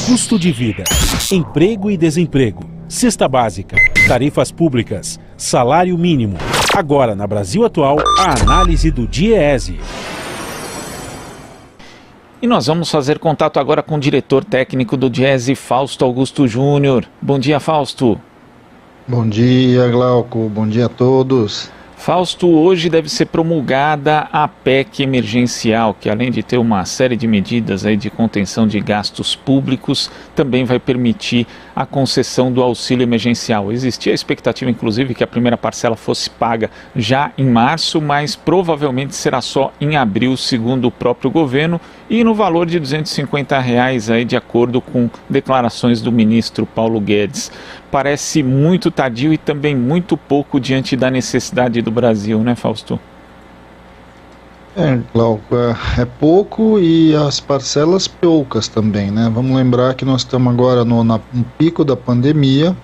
Custo de vida, emprego e desemprego, cesta básica, tarifas públicas, salário mínimo. Agora, na Brasil Atual, a análise do DIEESE. E nós vamos fazer contato agora com o diretor técnico do DIEESE, Fausto Augusto Júnior. Bom dia, Fausto. Bom dia, Glauco. Bom dia a todos. Fausto, hoje deve ser promulgada a PEC emergencial, que além de ter uma série de medidas aí de contenção de gastos públicos, também vai permitir a concessão do auxílio emergencial. Existia a expectativa, inclusive, que a primeira parcela fosse paga já em março, mas provavelmente será só em abril, segundo o próprio governo, e no valor de R$ 250 aí, de acordo com declarações do ministro Paulo Guedes. Parece muito tardio e também muito pouco diante da necessidade do Brasil, né, Fausto? Glauco, é pouco e as parcelas poucas também, né? Vamos lembrar que nós estamos agora no pico da pandemia,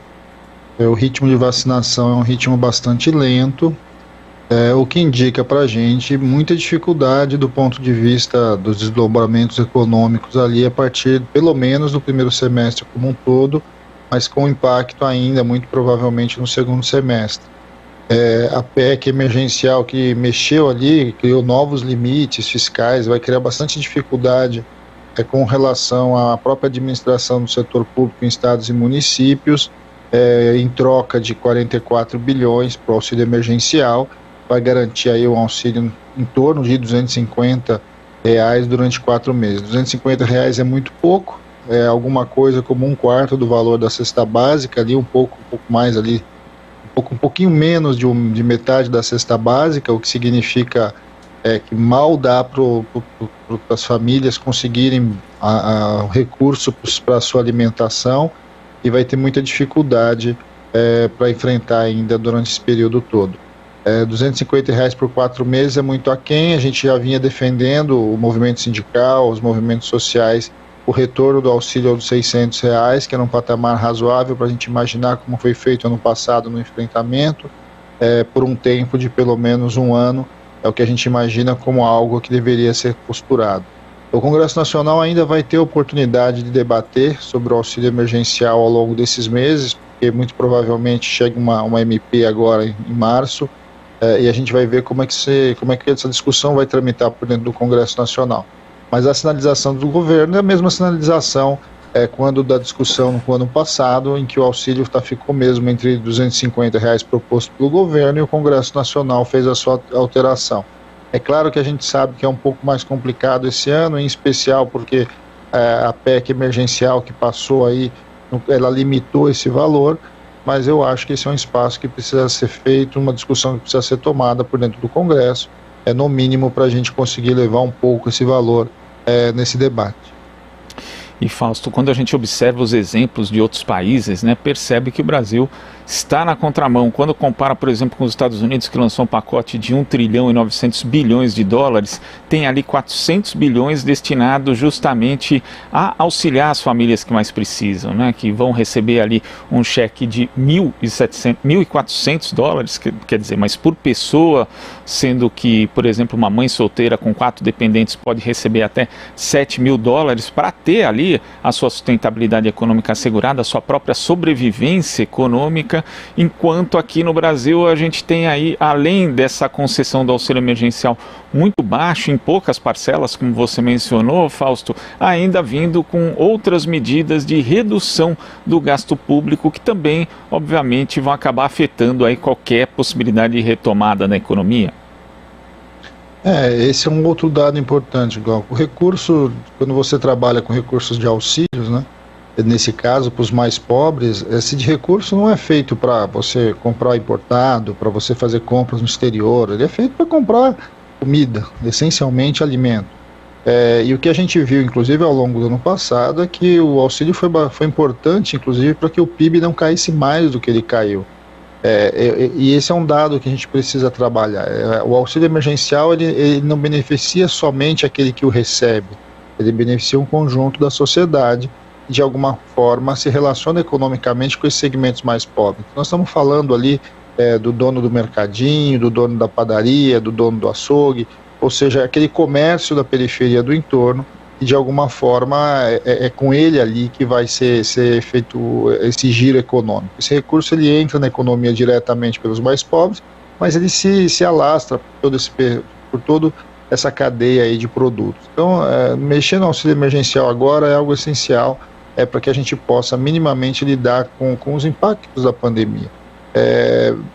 o ritmo de vacinação é um ritmo bastante lento, o que indica para a gente muita dificuldade do ponto de vista dos desdobramentos econômicos ali a partir, pelo menos, do primeiro semestre como um todo, mas com impacto ainda, muito provavelmente, no segundo semestre. A PEC emergencial que mexeu ali, criou novos limites fiscais, vai criar bastante dificuldade com relação à própria administração do setor público em estados e municípios, em troca de 44 bilhões para o auxílio emergencial, vai garantir aí um auxílio em torno de R$ 250 durante 4 meses. R$ 250 é muito pouco, é alguma coisa como 1/4 do valor da cesta básica, ali um pouco mais ali, um pouquinho menos de metade da cesta básica, o que significa que mal dá para as famílias conseguirem recurso para a sua alimentação e vai ter muita dificuldade para enfrentar ainda durante esse período todo. R$ 250 por 4 meses é muito aquém, a gente já vinha defendendo o movimento sindical, os movimentos sociais, o retorno do auxílio aos R$ 600, que era um patamar razoável para a gente imaginar como foi feito ano passado no enfrentamento, por um tempo de pelo menos um ano, é o que a gente imagina como algo que deveria ser costurado. O Congresso Nacional ainda vai ter oportunidade de debater sobre o auxílio emergencial ao longo desses meses, porque muito provavelmente chega uma MP agora em março, e a gente vai ver como é que essa discussão vai tramitar por dentro do Congresso Nacional. Mas a sinalização do governo é a mesma sinalização quando da discussão no ano passado, em que o auxílio ficou mesmo entre R$ 250 proposto pelo governo e o Congresso Nacional fez a sua alteração. É claro que a gente sabe que é um pouco mais complicado esse ano, em especial porque a PEC emergencial que passou aí, ela limitou esse valor, mas eu acho que esse é um espaço que precisa ser feito, uma discussão que precisa ser tomada por dentro do Congresso, no mínimo para a gente conseguir levar um pouco esse valor nesse debate. E Fausto, quando a gente observa os exemplos de outros países, percebe que o Brasil está na contramão. Quando compara, por exemplo, com os Estados Unidos, que lançou um pacote de 1 trilhão e 900 bilhões de dólares, tem ali 400 bilhões destinados justamente a auxiliar as famílias que mais precisam, que vão receber ali um cheque de $1.400, quer dizer, mas por pessoa, sendo que, por exemplo, uma mãe solteira com 4 dependentes pode receber até $7.000 para ter ali a sua sustentabilidade econômica assegurada, a sua própria sobrevivência econômica, enquanto aqui no Brasil a gente tem aí, além dessa concessão do auxílio emergencial muito baixo, em poucas parcelas, como você mencionou, Fausto, ainda vindo com outras medidas de redução do gasto público que também, obviamente, vão acabar afetando aí qualquer possibilidade de retomada na economia. Esse é um outro dado importante, Glauco. O recurso, quando você trabalha com recursos de auxílios, nesse caso, para os mais pobres, esse de recurso não é feito para você comprar importado, para você fazer compras no exterior, ele é feito para comprar comida, essencialmente alimento. E o que a gente viu, inclusive, ao longo do ano passado, é que o auxílio foi importante, inclusive, para que o PIB não caísse mais do que ele caiu. E esse é um dado que a gente precisa trabalhar. O auxílio emergencial ele não beneficia somente aquele que o recebe, ele beneficia um conjunto da sociedade e de alguma forma se relaciona economicamente com esses segmentos mais pobres. Nós estamos falando ali do dono do mercadinho, do dono da padaria, do dono do açougue, ou seja, aquele comércio da periferia do entorno e de alguma forma é com ele ali que vai ser feito esse giro econômico. Esse recurso ele entra na economia diretamente pelos mais pobres, mas ele se alastra por toda essa cadeia aí de produtos. Então, mexer no auxílio emergencial agora é algo essencial para que a gente possa minimamente lidar com os impactos da pandemia.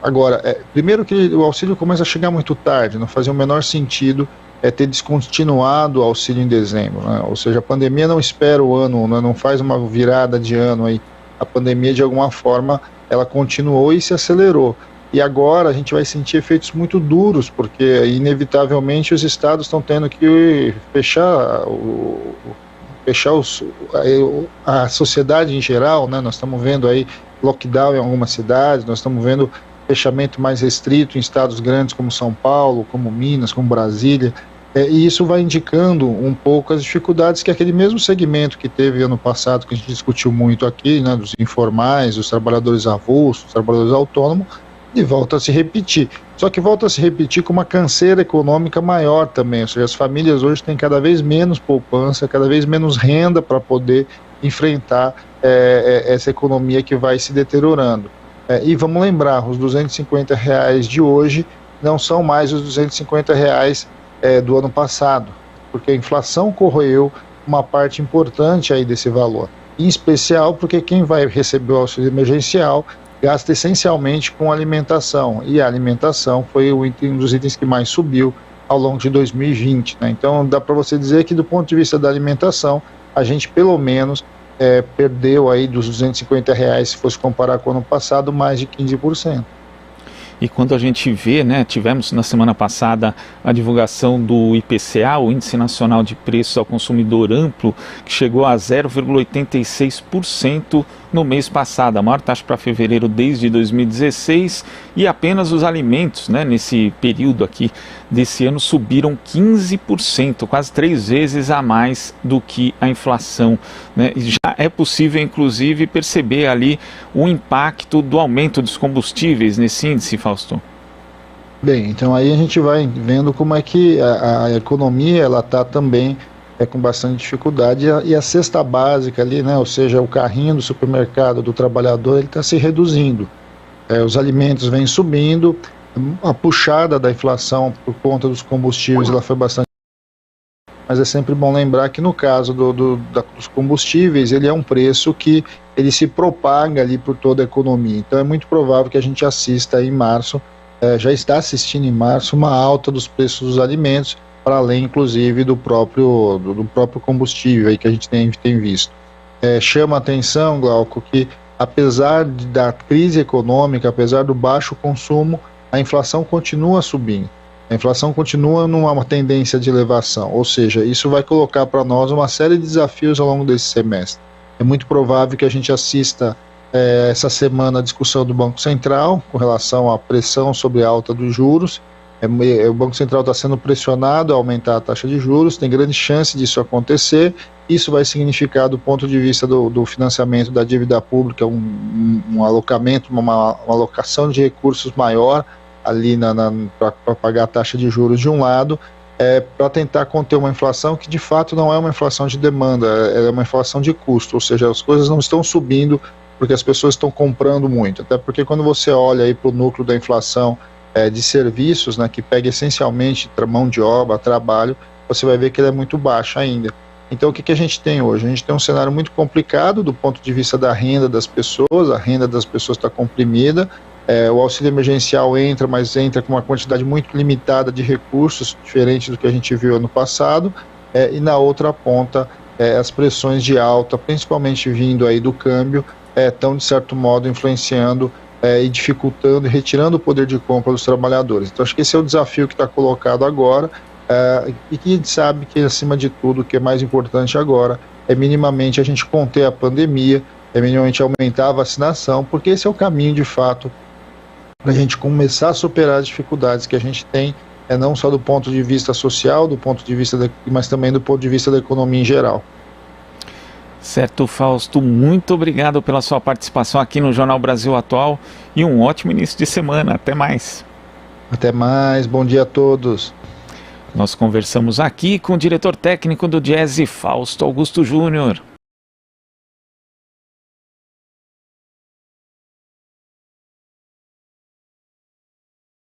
Agora, primeiro que o auxílio começa a chegar muito tarde, não fazia o menor sentido ter descontinuado o auxílio em dezembro, né? Ou seja, a pandemia não espera o ano, né? Não faz uma virada de ano aí. A pandemia, de alguma forma, ela continuou e se acelerou. E agora a gente vai sentir efeitos muito duros, porque inevitavelmente os estados estão tendo que fechar a sociedade em geral, né? Nós estamos vendo aí lockdown em algumas cidades, nós estamos vendo fechamento mais restrito em estados grandes como São Paulo, como Minas, como Brasília, e isso vai indicando um pouco as dificuldades que aquele mesmo segmento que teve ano passado, que a gente discutiu muito aqui, né, dos informais, dos trabalhadores avulsos, dos trabalhadores autônomos, e volta a se repetir. Só que volta a se repetir com uma canseira econômica maior também, ou seja, as famílias hoje têm cada vez menos poupança, cada vez menos renda para poder enfrentar essa economia que vai se deteriorando. E vamos lembrar, os R$250 de hoje não são mais os R$250 do ano passado, porque a inflação corroeu uma parte importante aí desse valor, em especial porque quem vai receber o auxílio emergencial gasta essencialmente com alimentação, e a alimentação foi um dos itens que mais subiu ao longo de 2020, né? Então dá para você dizer que do ponto de vista da alimentação, a gente pelo menos perdeu aí dos R$250, se fosse comparar com o ano passado, mais de 15%. E quando a gente vê, né, tivemos na semana passada a divulgação do IPCA, o Índice Nacional de Preços ao Consumidor Amplo, que chegou a 0,86% no mês passado, a maior taxa para fevereiro desde 2016, e apenas os alimentos, né, nesse período aqui desse ano subiram 15%, quase 3 vezes a mais do que a inflação, né? Já é possível, inclusive, perceber ali o impacto do aumento dos combustíveis nesse índice, Fausto. Bem, então aí a gente vai vendo como é que a economia ela está também com bastante dificuldade, e a cesta básica ali, né, ou seja, o carrinho do supermercado do trabalhador, ele está se reduzindo. Os alimentos vêm subindo, a puxada da inflação por conta dos combustíveis ela foi bastante, mas é sempre bom lembrar que no caso dos combustíveis, ele é um preço que ele se propaga ali por toda a economia. Então é muito provável que a gente assista aí em março, já está assistindo em março, uma alta dos preços dos alimentos, para além, inclusive, do próprio combustível aí que a gente tem visto. Chama a atenção, Glauco, que apesar da crise econômica, apesar do baixo consumo, a inflação continua subindo. A inflação continua numa tendência de elevação, ou seja, isso vai colocar para nós uma série de desafios ao longo desse semestre. É muito provável que a gente assista essa semana a discussão do Banco Central com relação à pressão sobre a alta dos juros. O Banco Central está sendo pressionado a aumentar a taxa de juros, tem grande chance disso acontecer. Isso vai significar, do ponto de vista do financiamento da dívida pública, um alocamento, uma alocação de recursos maior ali para pagar a taxa de juros de um lado, para tentar conter uma inflação que de fato não é uma inflação de demanda, é uma inflação de custo, ou seja, as coisas não estão subindo porque as pessoas estão comprando muito, até porque quando você olha aí para o núcleo da inflação de serviços, né, que pega essencialmente mão de obra, trabalho, você vai ver que ele é muito baixo ainda. Então o que a gente tem hoje? A gente tem um cenário muito complicado do ponto de vista da renda das pessoas, a renda das pessoas está comprimida, o auxílio emergencial entra, mas entra com uma quantidade muito limitada de recursos, diferente do que a gente viu ano passado, e na outra ponta as pressões de alta, principalmente vindo aí do câmbio, estão de certo modo influenciando e dificultando e retirando o poder de compra dos trabalhadores. Então acho que esse é o desafio que está colocado agora, e que a gente sabe que acima de tudo o que é mais importante agora é minimamente a gente conter a pandemia, é minimamente aumentar a vacinação, porque esse é o caminho de fato para a gente começar a superar as dificuldades que a gente tem, não só do ponto de vista social, do ponto de vista mas também do ponto de vista da economia em geral. Certo, Fausto, muito obrigado pela sua participação aqui no Jornal Brasil Atual e um ótimo início de semana. Até mais. Até mais, bom dia a todos. Nós conversamos aqui com o diretor técnico do Diese, Fausto Augusto Júnior.